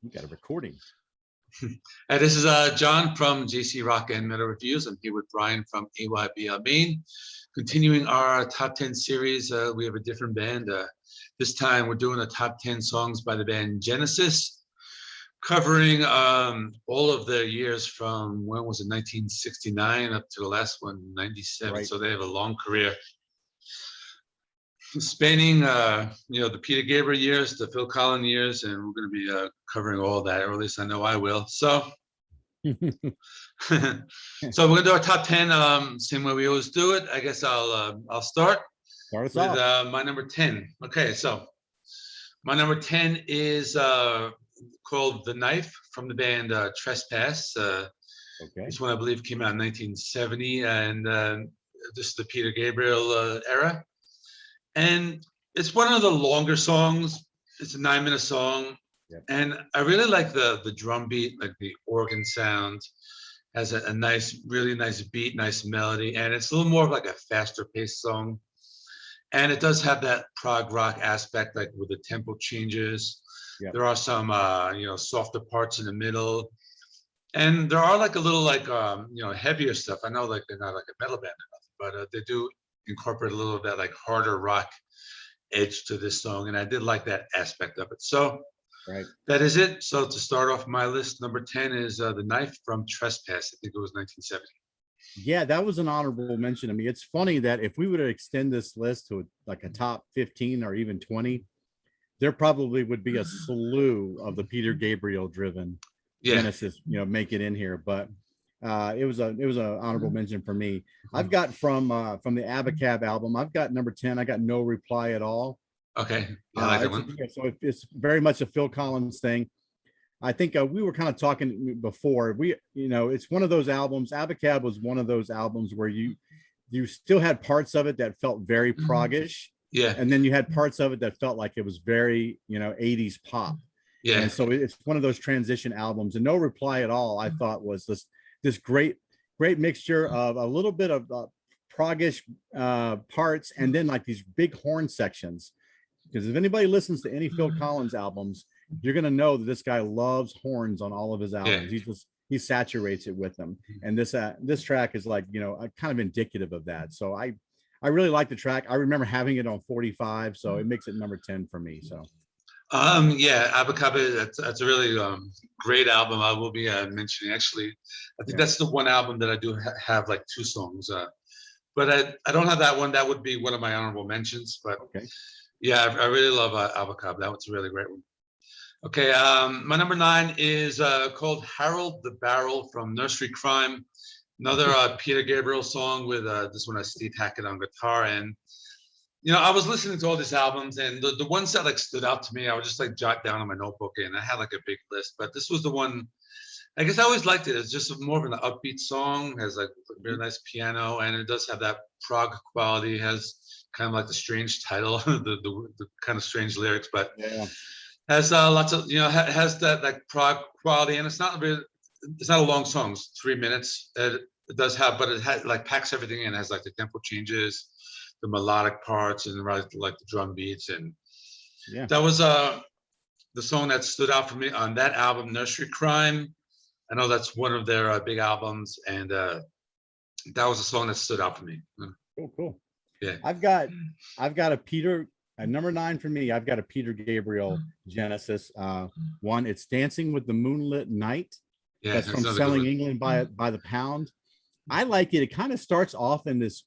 You got a recording. This is John from JC Rock and Metal Reviews. I'm here with Brian from AYBL Maine. Continuing our top 10 series, we have a different band. This time we're doing the top 10 songs by the band Genesis, covering all of their years from, when was it, 1969 up to the last one, 97. Right. So they have a long career, spanning the Peter Gabriel years, the Phil Collins years, and we're going to be covering all that, or at least I know I will. So so we're gonna do our top 10 same way we always do it. I guess I'll start with my number 10. Okay, so my number 10 is called The Knife, from the band Trespass. This one I believe came out in 1970, and this is the Peter Gabriel era. And it's one of the longer songs. It's a 9-minute song. Yep. And I really like the drum beat, like the organ sound has a nice, really nice beat, nice melody. And it's a little more of like a faster paced song. And it does have that prog rock aspect, like with the tempo changes. Yep. There are some, softer parts in the middle. And there are like a little like, heavier stuff. I know like they're not like a metal band or nothing, but they do incorporate a little of that like harder rock edge to this song, and I did like that aspect of it. So that is it. So to start off my list, number 10 is The Knife from Trespass. I think it was 1970. Yeah, that was an honorable mention. I mean, it's funny that if we were to extend this list to like a top 15 or even 20, there probably would be a slew of the Peter Gabriel driven Genesis, make it in here. But it was an honorable mention for me. I've got from the ABBA album, I've got number 10. I got No Reply at All. Okay, I like that one. So it's very much a Phil Collins thing. I think we were kind of talking before. It's one of those albums. ABBA was one of those albums where you still had parts of it that felt very proggish. Yeah, and then you had parts of it that felt like it was very 80s pop. Yeah, and so it's one of those transition albums. And No Reply at All, I thought was this great mixture of a little bit of proggish parts and then like these big horn sections. Because if anybody listens to any Phil Collins albums, you're going to know that this guy loves horns on all of his albums. Yeah. He saturates it with them. And this track is like, kind of indicative of that. So I really like the track. I remember having it on 45, so it makes it number 10 for me. So ABBA, that's a really great album. I will be mentioning, actually, I think that's the one album that I do have like 2 songs, but I don't have that one. That would be one of my honorable mentions. But yeah, I really love ABBA. That was a really great one. Okay, my number 9 is called Harold the Barrel from Nursery Crime, another Peter Gabriel song with this one has Steve Hackett on guitar. And I was listening to all these albums, and the ones that like stood out to me, I would just like jot down on my notebook, and I had like a big list. But this was the one, I guess I always liked it. It's just more of an upbeat song, has like a very nice piano, and it does have that prog quality. It has kind of like the strange title, the kind of strange lyrics, but has lots of has that like prog quality, and it's not a long song. It's 3 minutes. It does have, but it has like packs everything in. It has like the tempo changes, the melodic parts, and like the drum beats. And that was the song that stood out for me on that album, Nursery Crime. I know that's one of their big albums, and that was a song that stood out for me. Cool. Yeah, I've got a Peter number 9 for me. I've got a Peter Gabriel Genesis one. It's Dancing with the Moonlit Knight. That's from Selling England by the Pound. I like it. It kind of starts off in this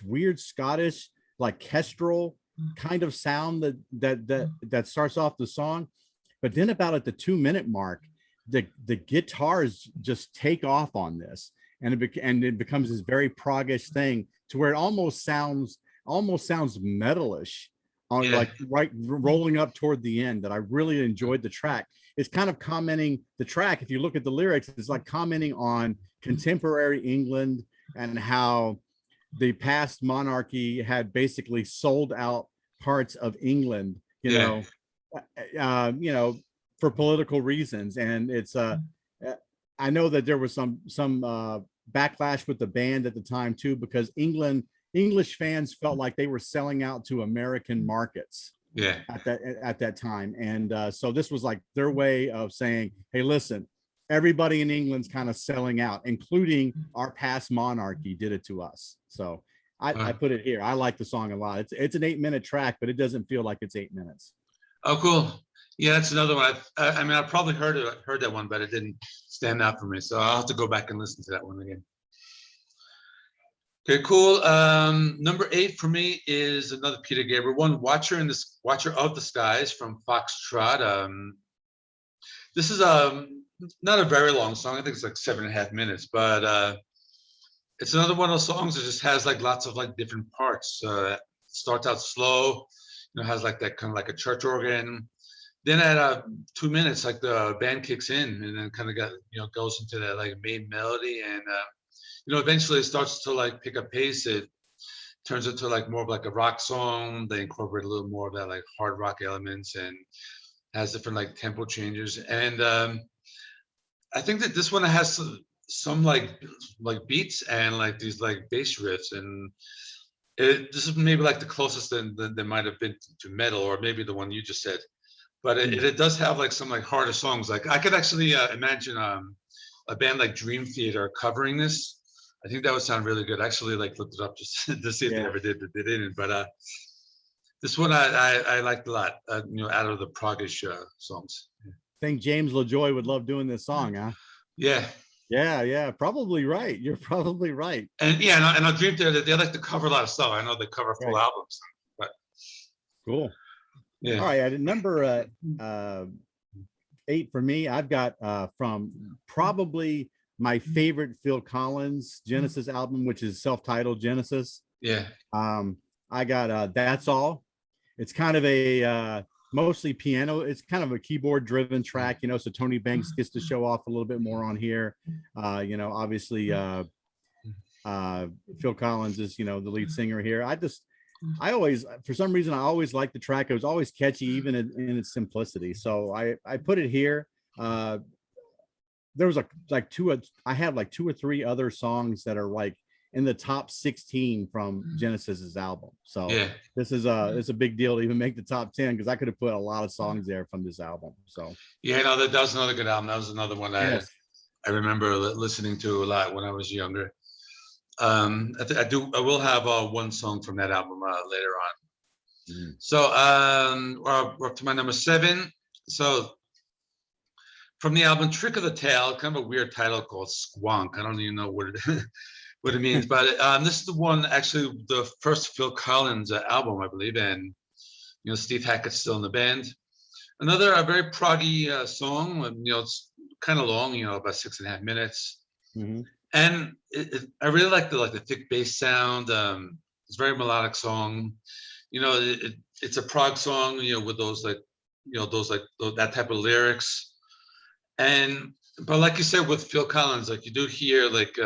weird Scottish like kestrel kind of sound that starts off the song, but then about at the 2-minute mark, the guitars just take off on this, and it becomes this very proggish thing to where it almost sounds metalish on like rolling up toward the end. That I really enjoyed the track. It's kind of commenting the track. If you look at the lyrics, it's like commenting on contemporary England and how the past monarchy had basically sold out parts of England, for political reasons. And it's I know that there was some backlash with the band at the time too, because English fans felt like they were selling out to American markets. Yeah. At that time. And so this was like their way of saying, hey, listen, everybody in England's kind of selling out, including our past monarchy did it to us. So I put it here. I like the song a lot. It's an 8-minute track, but it doesn't feel like it's 8 minutes. Oh, cool. Yeah, that's another one. I mean, I probably heard that one, but it didn't stand out for me. So I'll have to go back and listen to that one again. Okay, cool. Number 8 for me is another Peter Gabriel one, Watcher of the Skies from Foxtrot. This is not a very long song. I think it's like 7.5 minutes, but it's another one of those songs that just has like lots of like different parts. Starts out slow, has like that kind of like a church organ. Then at 2 minutes, like the band kicks in and then kind of goes into that like main melody, and eventually it starts to like pick up pace. It turns into like more of like a rock song. They incorporate a little more of that like hard rock elements and has different like tempo changes. And I think that this one has some like beats and like these like bass riffs, and this is maybe like the closest than there might have been to metal, or maybe the one you just said. But it does have like some like harder songs. Like I could actually imagine a band like Dream Theater covering this. I think that would sound really good. I actually like looked it up just to see if they ever did it. But this one I liked a lot. Out of the proggish songs. I think James LaJoy would love doing this song, huh? Yeah. Yeah, probably right. You're probably right. And yeah, and I Dream Theater, they like to cover a lot of stuff. I know they cover full albums, but cool. Yeah. All right, at number 8 for me, I've got from probably my favorite Phil Collins Genesis album, which is self-titled Genesis. Yeah. I got That's All. It's kind of a mostly piano. It's kind of a keyboard driven track, so Tony Banks gets to show off a little bit more on here. Obviously Phil Collins is, the lead singer here. I always, for some reason, I always liked the track. It was always catchy, even in its simplicity. So I put it here. There was I have like 2 or 3 other songs that are like in the top 16 from Genesis's album. So this is it's a big deal to even make the top 10, because I could have put a lot of songs there from this album. So that was another good album. That was another one I remember listening to a lot when I was younger. I will have one song from that album later on. So we're up to my number 7. So from the album Trick of the Tail, kind of a weird title called Squonk. I don't even know what it means, but this is the one, actually the first Phil Collins album, I believe, and Steve Hackett's still in the band. Another very proggy song. It's kind of long, about 6.5 minutes. And I really like the thick bass sound. It's a very melodic song. It's a prog song, with those that type of lyrics. But like you said with Phil Collins, like you do hear like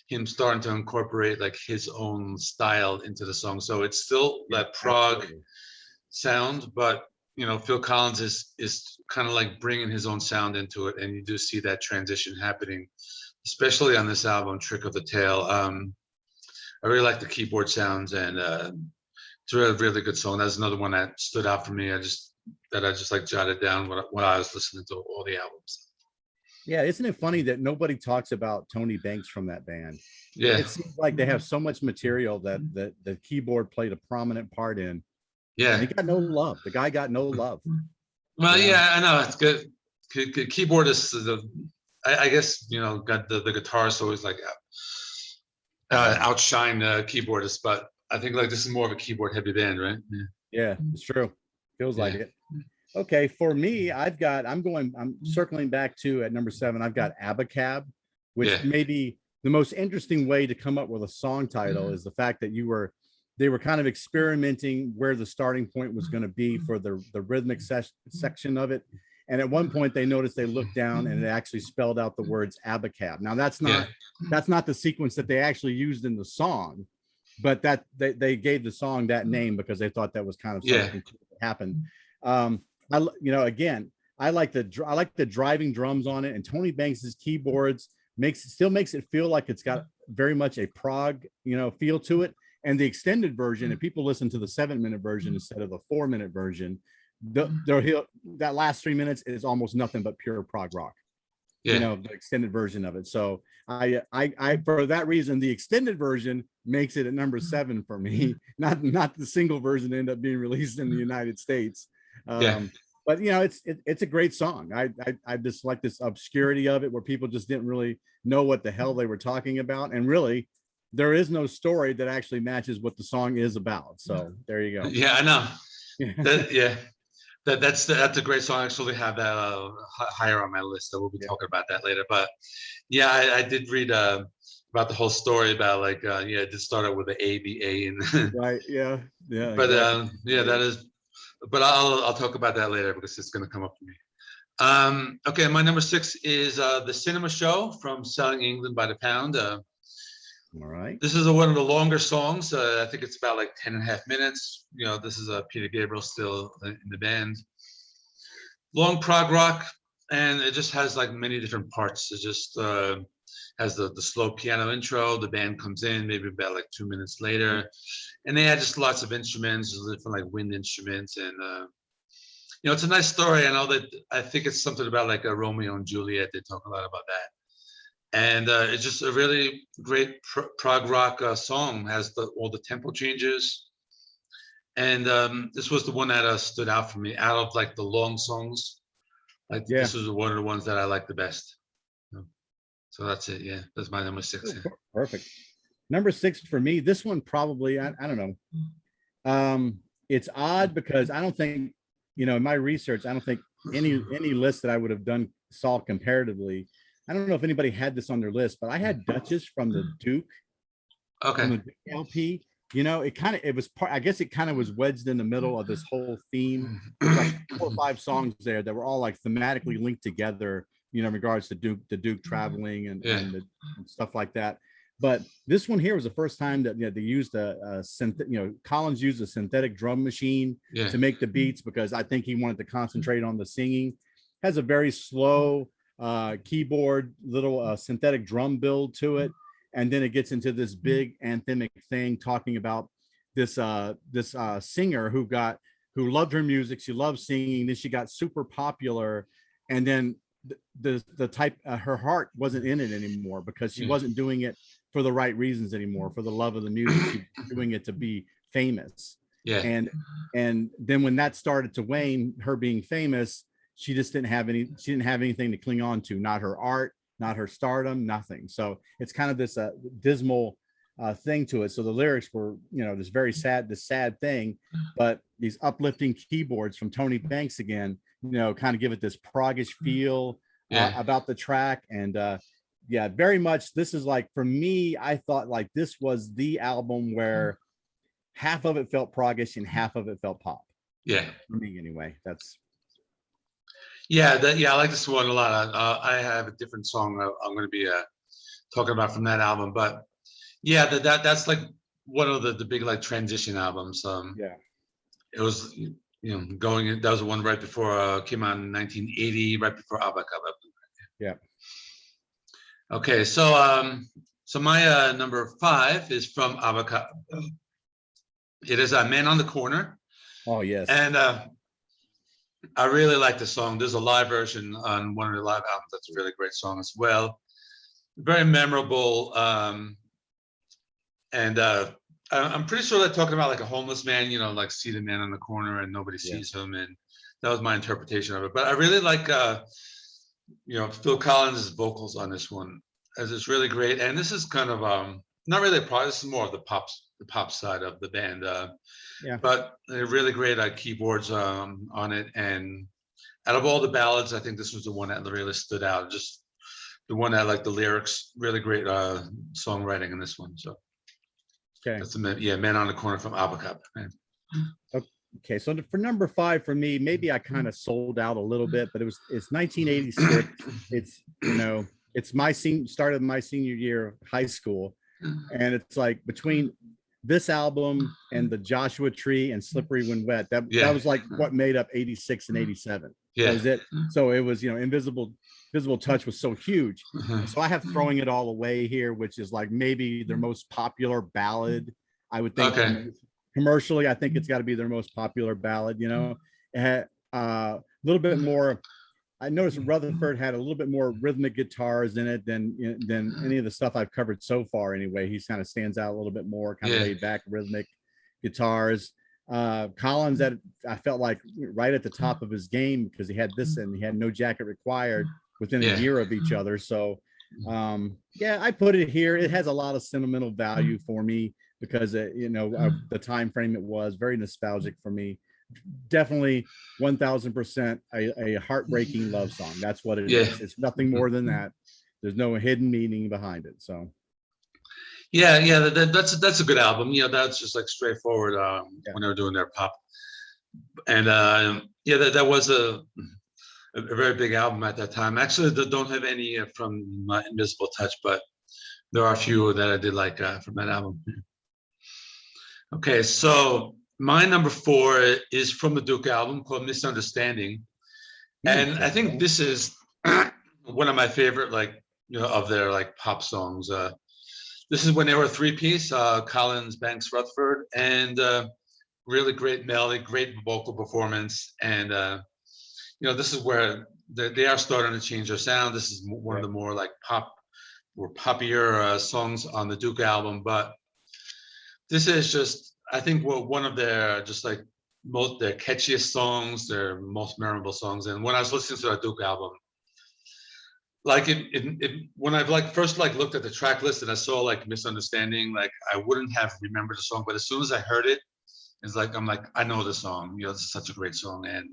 him starting to incorporate like his own style into the song. So it's still that prog sound, but Phil Collins is kind of like bringing his own sound into it, and you do see that transition happening, especially on this album, Trick of the Tail. I really like the keyboard sounds, and it's a really, really good song. That's another one that stood out for me. I just like jotted down when I was listening to all the albums. Yeah, isn't it funny that nobody talks about Tony Banks from that band? Yeah, it seems like they have so much material that the keyboard played a prominent part in. Yeah, and he got no love. The guy got no love. Well, I know, it's good. Keyboardists, I guess got the guitarists always like outshine keyboardists, but I think like this is more of a keyboard heavy band, right? Yeah, it's true. Feels like it. Okay, for me, I'm circling back to at number 7. I've got Abacab, which maybe the most interesting way to come up with a song title is the fact that they were kind of experimenting where the starting point was going to be for the rhythmic section of it. And at one point they noticed they looked down and it actually spelled out the words Abacab. Now that's not the sequence that they actually used in the song, but that they gave the song that name because they thought that was kind of something that happened. Again, I like the driving drums on it, and Tony Banks's keyboards still makes it feel like it's got very much a prog, feel to it. And the extended version, if people listen to the 7-minute version instead of the 4-minute version, that last 3 minutes is almost nothing but pure prog rock. Yeah. You know, the extended version of it. So I for that reason, the extended version makes it at number 7 for me, not the single version that ended up being released in the United States. But you know, it's a great song. I just like this obscurity of it, where people just didn't really know what the hell they were talking about, and really there is no story that actually matches what the song is about. So there you go. Yeah, I know. That's a great song. I actually have that higher on my list, so we'll be talking about that later. But yeah, I did read about the whole story about like it did start out with the ABA and right. Yeah. But exactly. that is. But I'll talk about that later because it's going to come up for me. Okay, my number 6 is the Cinema Show from Selling England by the Pound. All right. This is one of the longer songs. I think it's about like 10.5 minutes. You know, this is Peter Gabriel still in the band. Long prog rock, and it just has like many different parts. It just has the slow piano intro. The band comes in maybe about like 2 minutes later, and they had just lots of instruments, different like wind instruments, and you know, it's a nice story. I think it's something about like a Romeo and Juliet. They talk a lot about that, and it's just a really great prog rock song. Has all the tempo changes, and this was the one that stood out for me out of like the long songs. Like this was one of the ones that I like the best. So that's it. Yeah, that's my number 6. Yeah. Perfect. Number 6 for me. This one probably I don't know. It's odd because I don't think, you know, in my research, I don't think any list that I would have done saw comparatively. I don't know if anybody had this on their list, but I had Duchess from the Duke. Okay. From the Duke LP. You know, it was part. I guess it kind of was wedged in the middle of this whole theme. There's like 4 or 5 songs there that were all like thematically linked together, you know, in regards to the Duke traveling and stuff like that. But this one here was the first time that they used Collins used a synthetic drum machine to make the beats, because I think he wanted to concentrate on the singing. Has a very slow keyboard, little synthetic drum build to it, and then it gets into this big anthemic thing talking about this singer who loved her music, she loved singing, then she got super popular, and then the type her heart wasn't in it anymore because she wasn't doing it for the right reasons anymore, for the love of the music. She was doing it to be famous. And then when that started to wane, her being famous, she didn't have anything to cling on to, not her art, not her stardom, nothing. So it's kind of this dismal thing to it. So the lyrics were, you know, this sad thing, but these uplifting keyboards from Tony Banks again, you know, kind of give it this proggish feel about the track. And very much, this is like, for me, I thought like this was the album where half of it felt proggish and half of it felt pop. Yeah. For me anyway. That's I like this one a lot. I have a different song I'm going to be talking about from that album, but that's like one of the big like transition albums. It was, you know, that was the one right before came out in 1980, right before ABBA. Yeah. Okay, so my number 5 is from ABBA. It is Man on the Corner. Oh yes. And I really like the song. There's a live version on one of the live albums. That's a really great song as well. Very memorable. And I'm pretty sure they're talking about like a homeless man, you know, like see the man on the corner and nobody sees him. And that was my interpretation of it. But I really like, you know, Phil Collins' vocals on this one, as it's really great. And this is kind of not really a part. This is more of the pop side of the band. But they're really great keyboards on it. And out of all the ballads, I think this was the one that really stood out. Just the one that like the lyrics, really great songwriting in this one. So that's Man on the Corner from ABBA. Okay, so for number 5 for me, maybe I kind of sold out a little bit, but it's 1986. It's, you know, it's start of my senior year of high school, and it's like between this album and the Joshua Tree and Slippery When Wet, that was like what made up 86 and 87. That was it. So it was, you know, Invisible Touch was so huge. So I have Throwing It All Away here, which is like maybe their most popular ballad. I would think commercially, I think it's got to be their most popular ballad. You know, it had a little bit more. I noticed Rutherford had a little bit more rhythmic guitars in it than any of the stuff I've covered so far. Anyway, he kind of stands out a little bit more, kind of laid back rhythmic guitars. Collins, that I felt like right at the top of his game, because he had this and he had No Jacket Required within a year of each other. So yeah, I put it here. It has a lot of sentimental value for me because you know, the time frame it was very nostalgic for me. Definitely 1000% a heartbreaking love song. That's what it is. It's nothing more than that. There's no hidden meaning behind it. So that's a good album. You know, that's just like straightforward when they were doing their pop. And that was a very big album at that time. Actually, they don't have any from Invisible Touch, but there are a few that I did like from that album. Okay, so my number 4 is from the Duke album called Misunderstanding. And I think this is one of my favorite, like, you know, of their like pop songs. This is when they were a 3-piece, Collins, Banks, Rutherford, and really great melody, great vocal performance. And, you know, this is where they are starting to change their sound. This is one of the more like poppier songs on the Duke album. But this is just, I think, one of their just like their catchiest songs, their most memorable songs. And when I was listening to that Duke album, like when I've like first like looked at the track list and I saw like Misunderstanding, like I wouldn't have remembered the song, but as soon as I heard it, it's like I'm like, I know the song. You know, this is such a great song, and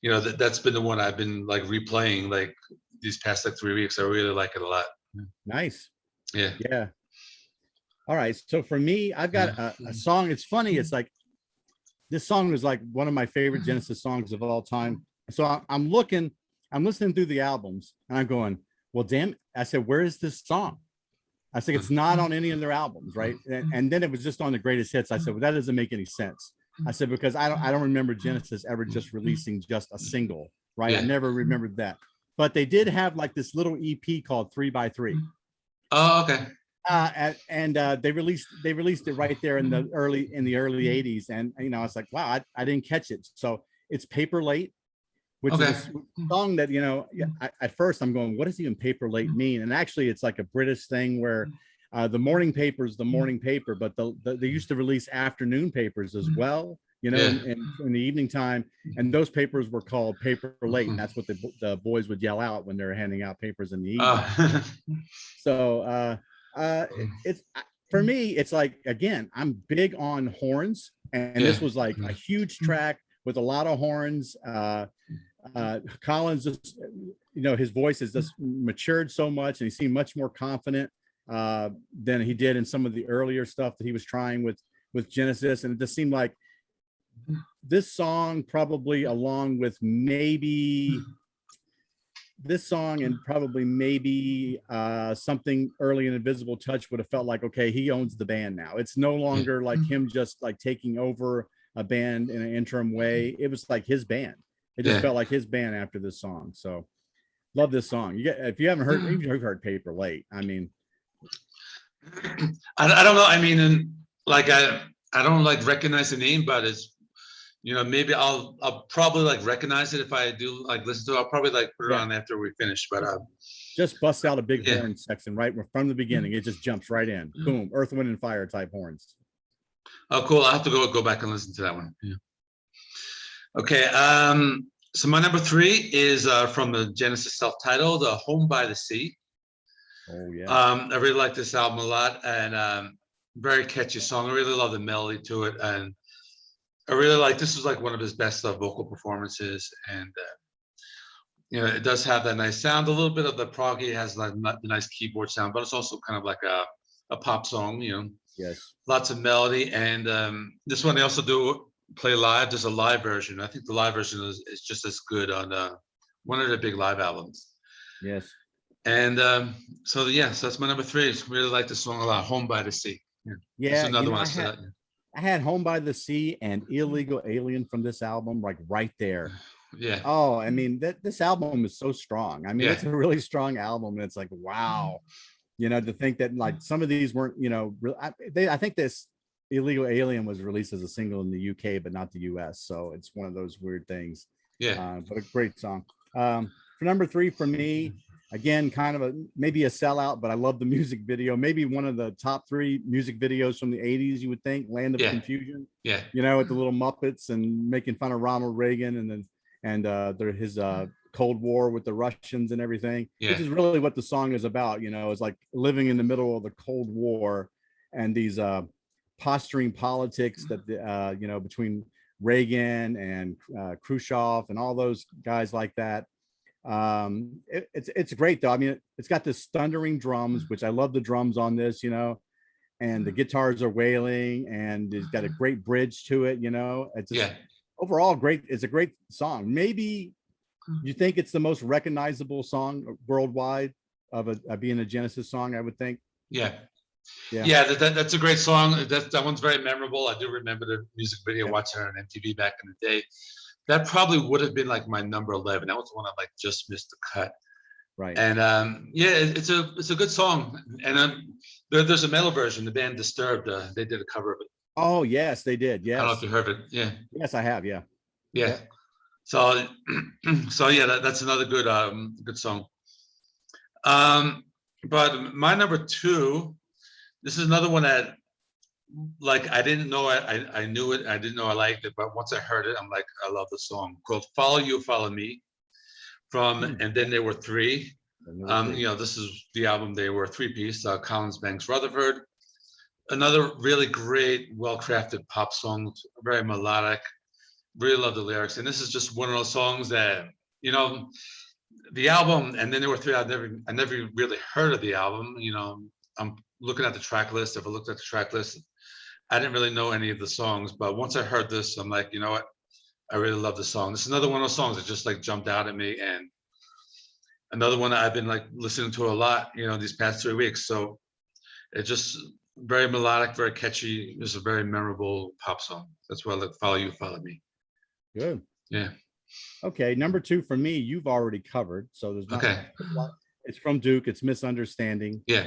you know that's been the one I've been like replaying like these past like 3 weeks. I really like it a lot. Nice. Yeah. All right, so for me, I've got a song. It's funny. It's like this song was like one of my favorite Genesis songs of all time. So I'm listening through the albums, and I'm going, well, damn. I said, where is this song? I said, it's not on any of their albums, right? And then it was just on the greatest hits. I said, well, that doesn't make any sense. I said, because I don't remember Genesis ever just releasing just a single, right? I never remembered that. But they did have like this little EP called 3x3. Oh, okay. And they released it right there in the early 80s, and you know, I was like, wow, I didn't catch it. So it's Paper Late, which is a song that, you know, at first I'm going, what does even Paper Late mean? And actually it's like a British thing where the morning paper is the morning paper, but they used to release afternoon papers as well, you know, in the evening time, and those papers were called Paper Late, and that's what the boys would yell out when they were handing out papers in the evening. So it's, for me, it's like, again, I'm big on horns, and this was like a huge track with a lot of horns. Collins just, you know, his voice has just matured so much, and he seemed much more confident than he did in some of the earlier stuff that he was trying with Genesis. And it just seemed like this song, probably along with maybe this song and probably maybe something early in Invisible Touch would have felt like, okay, he owns the band now. It's no longer like him just like taking over a band in an interim way. It was like his band. It just felt like his band after this song. So love this song. If you haven't heard, you've heard Paper Late. I mean, I don't know. I mean, like I don't like recognize the name, but it's, you know, maybe I'll probably like recognize it if I do like listen to it. I'll probably like put it on after we finish. But just bust out a big horn section right from the beginning. It just jumps right in. Boom, Earth, Wind, and Fire type horns. Oh, cool. I'll have to go back and listen to that one. Yeah. Okay. So my number 3 is from the Genesis self-titled, Home by the Sea. Oh yeah. I really like this album a lot, and very catchy song. I really love the melody to it, and I really like, this is like one of his best vocal performances. And you know, it does have that nice sound, a little bit of the proggy, has like the nice keyboard sound, but it's also kind of like a pop song, you know. Yes. Lots of melody. And this one they also play live. There's a live version. I think the live version is just as good on one of their big live albums. Yes. And so that's my number 3. I really like this song a lot, Home by the Sea. Yeah, another one. I had Home by the Sea and Illegal Alien from this album, like right there. Yeah. Oh, I mean, this album is so strong. I mean, it's a really strong album, and it's like, wow, you know, to think that like some of these weren't, you know, I think this Illegal Alien was released as a single in the UK, but not the US. So it's one of those weird things. Yeah. But a great song. For number 3 for me, again, kind of maybe a sellout, but I love the music video. Maybe one of the top 3 music videos from the 80s, you would think. Land of Confusion. Yeah. You know, with the little Muppets and making fun of Ronald Reagan and his Cold War with the Russians and everything, which is really what the song is about. You know, it's like living in the middle of the Cold War and these posturing politics that you know, between Reagan and Khrushchev and all those guys like that. It's great though. I mean, it's got this thundering drums, which I love the drums on this, you know, and the guitars are wailing, and it's got a great bridge to it, you know. It's just, overall great. It's a great song. Maybe you think it's the most recognizable song worldwide of being a Genesis song, I would think. That's a great song. That one's very memorable. I do remember the music video, watching it on MTV back in the day. That probably would have been like my number 11. That was the one I like just missed the cut. Right. And it's a good song. And there's a metal version. The band Disturbed, they did a cover of it. Oh yes, they did. Yes. I don't know if you heard it. Yeah. Yes, I have. Yeah. Yeah. So yeah, that's another good song. But my number 2, this is another one that, like, I didn't know I knew it. I didn't know I liked it, but once I heard it, I'm like, I love the song, called "Follow You, Follow Me," from And Then There Were Three. You know, this is the album. They were a 3-piece. Collins, Banks, Rutherford. Another really great, well-crafted pop song, very melodic. Really love the lyrics, and this is just one of those songs that, you know, the album And Then There Were Three. I never really heard of the album. You know, I'm looking at the track list. If I looked at the track list, I didn't really know any of the songs, but once I heard this, I'm like, you know what? I really love the song. This is another one of those songs that just like jumped out at me, and another one that I've been like listening to a lot, you know, these past 3 weeks. So it's just very melodic, very catchy. It's a very memorable pop song. That's why I like "Follow You, Follow Me." Good. Yeah. Okay, number 2 for me, you've already covered, so there's not it's from Duke. It's "Misunderstanding." Yeah.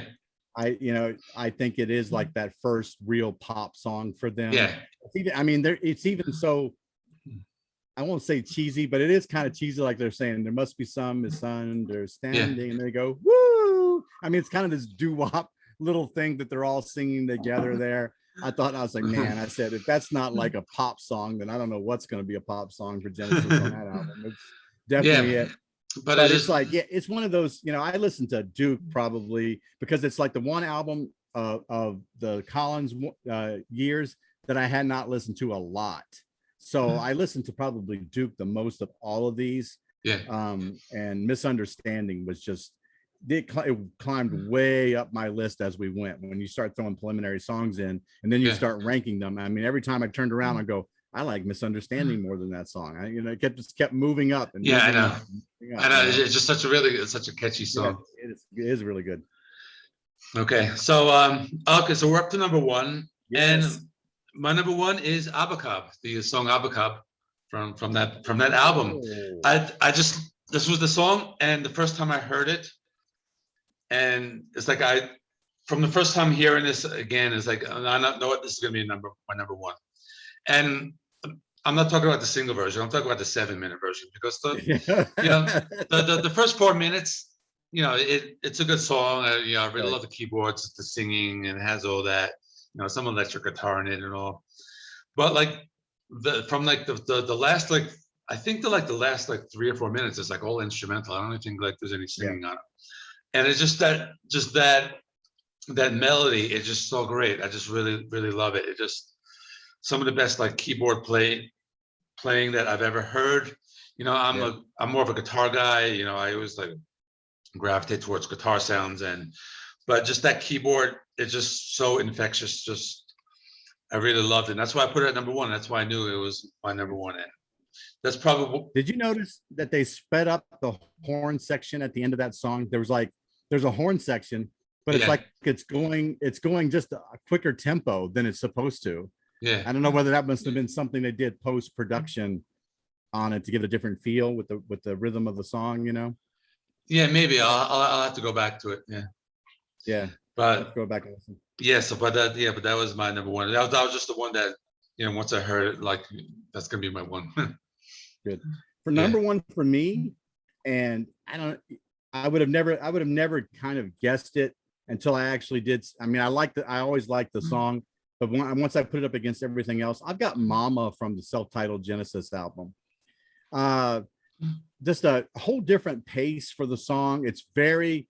I think it is like that first real pop song for them. Yeah. It's even so, I won't say cheesy, but it is kind of cheesy. Like they're saying, there must be some misunderstanding, and they go, woo. I mean, it's kind of this doo-wop little thing that they're all singing together there. I was like, man, I said, if that's not like a pop song, then I don't know what's going to be a pop song for Genesis on that album. It's definitely it. But it's like, it's one of those, you know, I listen to Duke probably because it's like the one album of the Collins years that I had not listened to a lot. So I listened to probably Duke the most of all of these. And Misunderstanding was just, it climbed way up my list as we went. When you start throwing preliminary songs in and then you start ranking them, I mean, every time I turned around, I go, I like Misunderstanding more than that song. It just kept moving up. And I know. It's just such a catchy song. It is really good. Okay, so so we're up to number 1, and my number 1 is Abacab, the song Abacab from that album. This was the song, and the first time I heard it, and it's like from the first time hearing this again, it's like, I know what, this is gonna be my number 1, and I'm not talking about the single version. I'm talking about the 7-minute version, because the first 4 minutes, you know, it's a good song. I really love the keyboards, the singing, and it has all that, you know, some electric guitar in it and all. But like the last, like, I think the last 3 or 4 minutes is like all instrumental. I don't even think like there's any singing on it. And it's just that melody is just so great. I just really, really love it. It just some of the best like keyboard playing that I've ever heard. You know, I'm more of a guitar guy. You know, I always like gravitate towards guitar sounds, but just that keyboard, it's just so infectious. Just I really loved it. And that's why I put it at number 1. That's why I knew it was my number 1. And that's probably. Did you notice that they sped up the horn section at the end of that song? There's a horn section, but it's like it's going just a quicker tempo than it's supposed to. Yeah. I don't know whether that must have been something they did post-production on it to give a different feel with the rhythm of the song, you know? Yeah, maybe I'll have to go back to it. Yeah. Yeah. But go back and listen. yeah, so but that was my number one. That was just the one that, you know, once I heard it, like that's gonna be my one. Good. For number one for me, and I would have never kind of guessed it until I actually did. I mean, I always liked the song, but once I put it up against everything else, I've got Mama from the self-titled Genesis album. Just a whole different pace for the song. It's very,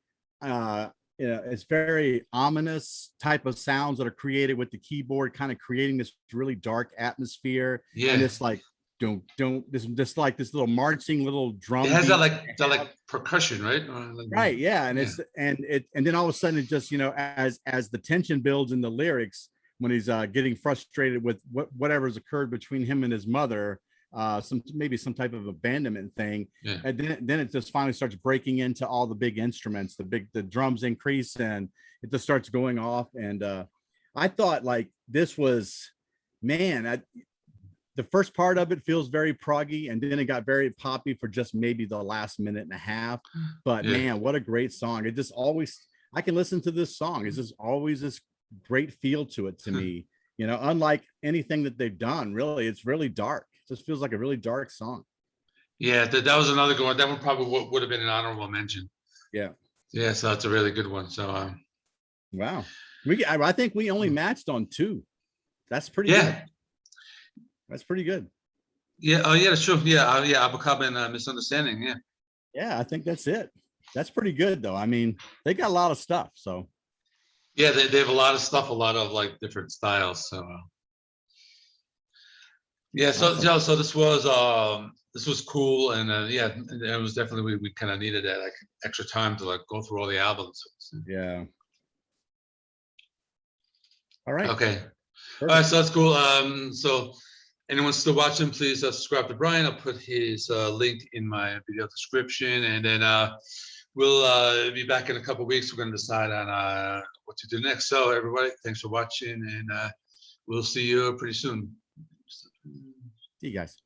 it's very ominous type of sounds that are created with the keyboard, kind of creating this really dark atmosphere. Yeah. And it's like, this like this little marching little drum. It has that like percussion, right? Right. Yeah. And then all of a sudden it just, you know, as the tension builds in the lyrics, when he's getting frustrated with whatever's occurred between him and his mother, maybe some type of abandonment thing. Yeah. And then it just finally starts breaking into all the big instruments, the drums increase and it just starts going off. And I thought like this was, man, the first part of it feels very proggy, and then it got very poppy for just maybe the last minute and a half. But man, what a great song. It just always, I can listen to this song. It's just always this great feel to it to me, you know, unlike anything that they've done, really. It's really dark. It just feels like a really dark song. Yeah, that was another good one. That one probably would have been an honorable mention. Yeah. Yeah, so that's a really good one. So wow. I think we only matched on 2. That's pretty good. That's pretty good. Yeah. Oh, yeah, that's true. Yeah. Yeah. Abacab and Misunderstanding. Yeah. Yeah. I think that's it. That's pretty good, though. I mean, they got a lot of stuff. So. Yeah. They have a lot of stuff, a lot of like different styles. So. Yeah. So, awesome. So this was cool. And yeah, it was definitely, we kind of needed that like extra time to like go through all the albums. Yeah. All right. Okay. Perfect. All right. So that's cool. So, anyone still watching, please subscribe to Brian. I'll put his link in my video description, and then we'll be back in a couple of weeks. We're going to decide on what to do next. So everybody, thanks for watching, and we'll see you pretty soon. See you guys.